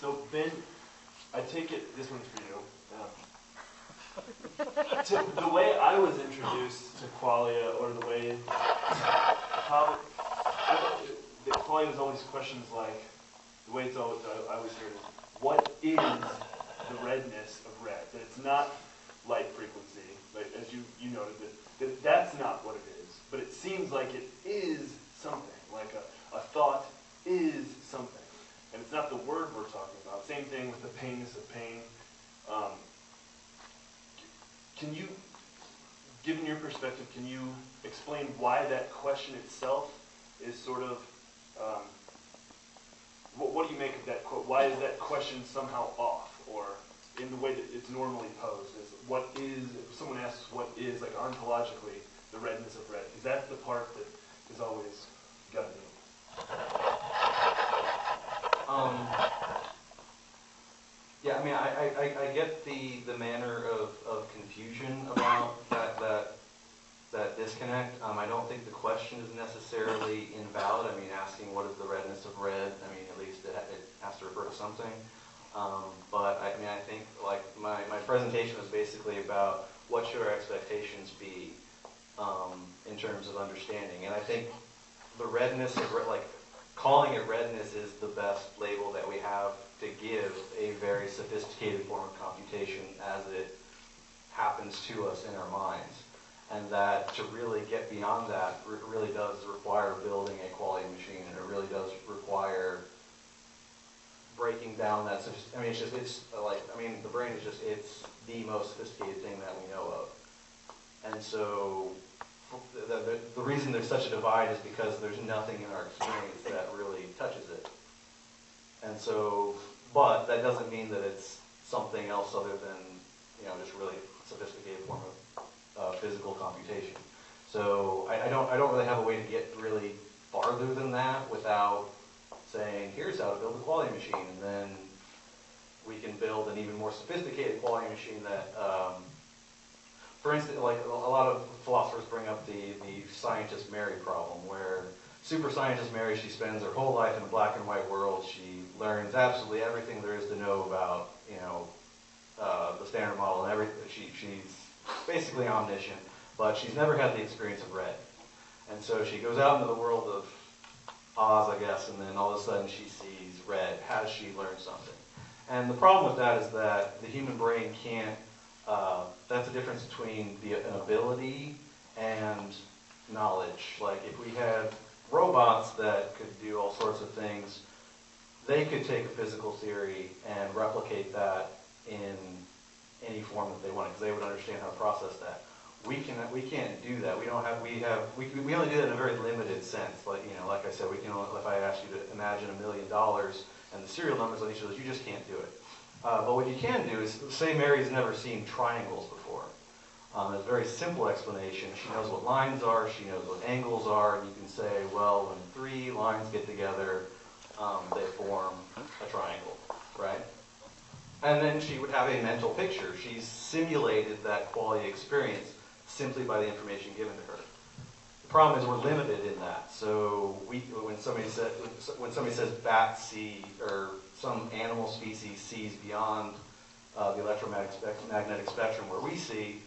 So Ben, I take it this one's for you. The way I was introduced to qualia, or the way how the qualia was always questions like, the way it's always, I always hear it is, what is the redness of red? That it's not light frequency, like as you noted, that that's not what it is. But it seems like it is something, like a thought is something. And it's not the word we're talking about. Same thing with the painness of pain. Can you, given your perspective, can you explain why that question itself is sort of, what do you make of that? Why is that question somehow off, or in the way that it's normally posed? Is what is, if someone asks what is, like ontologically, the redness of red, because that's the part that is always got me. Yeah, I mean, I get the manner of confusion about that disconnect. I don't think the question is necessarily invalid. I mean, asking what is the redness of red, I mean, at least it has to refer to something. But I mean, I think like my presentation was basically about what should our expectations be in terms of understanding. And I think the redness of like calling it redness is the best label that we have to give a very sophisticated form of computation as it happens to us in our minds. And that to really get beyond that really does require building a quality machine, and it really does require breaking down that. I mean, the brain is just, it's the most sophisticated thing that we know of. And so the reason there's such a divide is because there's nothing in our experience that really touches it. And so, but that doesn't mean that it's something else other than, just really sophisticated form of physical computation. So I don't really have a way to get really farther than that without saying, here's how to build a quality machine, and then we can build an even more sophisticated quality machine that, for instance, like a lot of philosophers bring up the scientist Mary problem, where super scientist Mary, she spends her whole life in a black and white world. She learns absolutely everything there is to know about, the standard model and everything. She's basically omniscient, but she's never had the experience of red. And so she goes out into the world of Oz, I guess, and then all of a sudden she sees red. Has she learned something? And the problem with that is that the human brain can't, that's the difference between an ability and knowledge. Like if we had robots that could do all sorts of things, they could take a physical theory and replicate that in any form that they wanted, because they would understand how to process that. We can't do that. We only do that in a very limited sense. Like like I said, we can only, if I asked you to imagine $1 million and the serial numbers on each of those, you just can't do it. But what you can do is, say Mary's never seen triangles before. There's a very simple explanation. She knows what lines are, she knows what angles are, and you can say, well, when 3 lines get together, they form a triangle, right? And then she would have a mental picture. She's simulated that quality experience simply by the information given to her. The problem is we're limited in that. So when somebody says bats see, or some animal species sees beyond the electromagnetic spectrum where we see,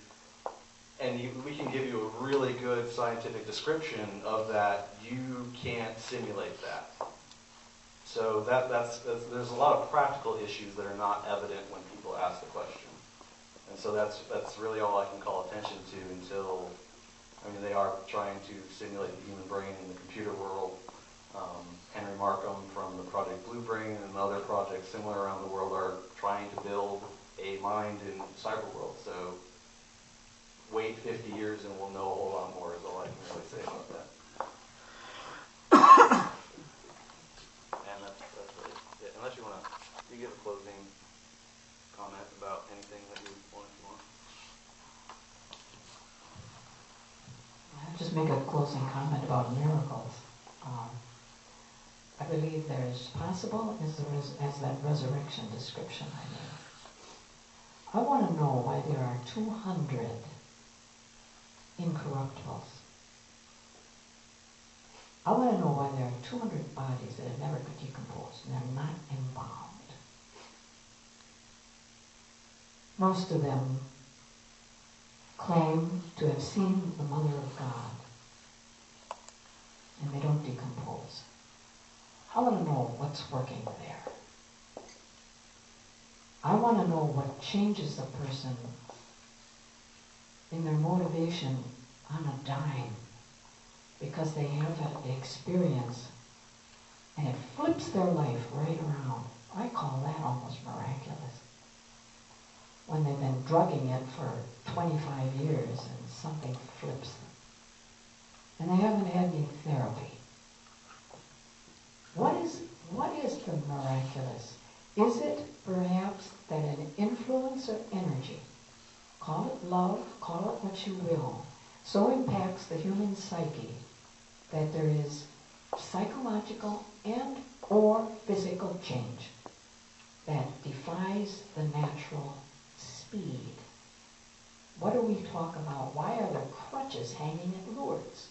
and we can give you a really good scientific description of that, you can't simulate that. So there's a lot of practical issues that are not evident when people ask the question. And so that's really all I can call attention to until, they are trying to simulate the human brain in the computer world. Henry Markham from the Project Blue Brain and other projects similar around the world are trying to build a mind in cyber world. So wait 50 years and we'll know a whole lot more is all I can really say about that. And that's really it. Unless you want to give a closing comment about anything that you want. I'll just make a closing comment about miracles. I believe there is possible as that resurrection description I made. I want to know why there are 200 incorruptibles. I want to know why there are 200 bodies that have never been decomposed and they're not embalmed. Most of them claim to have seen the Mother of God, and they don't decompose. I want to know what's working there. I want to know what changes a person in their motivation on a dime, because they have an experience and it flips their life right around. I call that almost miraculous. When they've been drugging it for 25 years and something flips them. And they haven't had any therapy. What is the miraculous? Is it perhaps that an influence of energy, call it love, call it what you will, so impacts the human psyche that there is psychological and or physical change that defies the natural speed? What do we talk about? Why are there crutches hanging at Lourdes?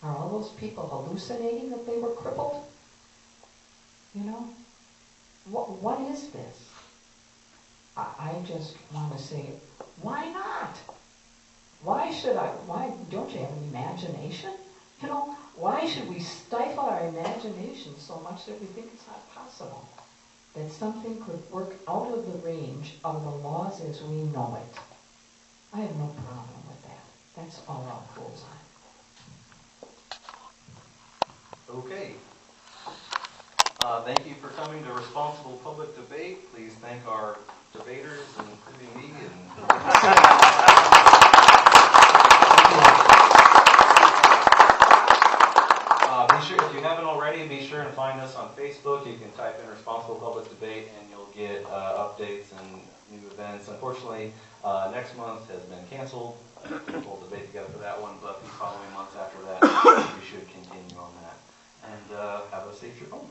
Are all those people hallucinating that they were crippled? You know? What is this? I just want to say, why not? Why don't you have an imagination? You know, why should we stifle our imagination so much that we think it's not possible? That something could work out of the range of the laws as we know it. I have no problem with that. That's all I'll close on. Okay. Thank you for coming to Responsible Public Debate. Please thank our debaters, including me. Be sure, if you haven't already, be sure and find us on Facebook. You can type in Responsible Public Debate and you'll get updates and new events. Unfortunately, next month has been canceled. We'll debate together for that one, but the following months after that, we should continue on that. And have a safe trip home.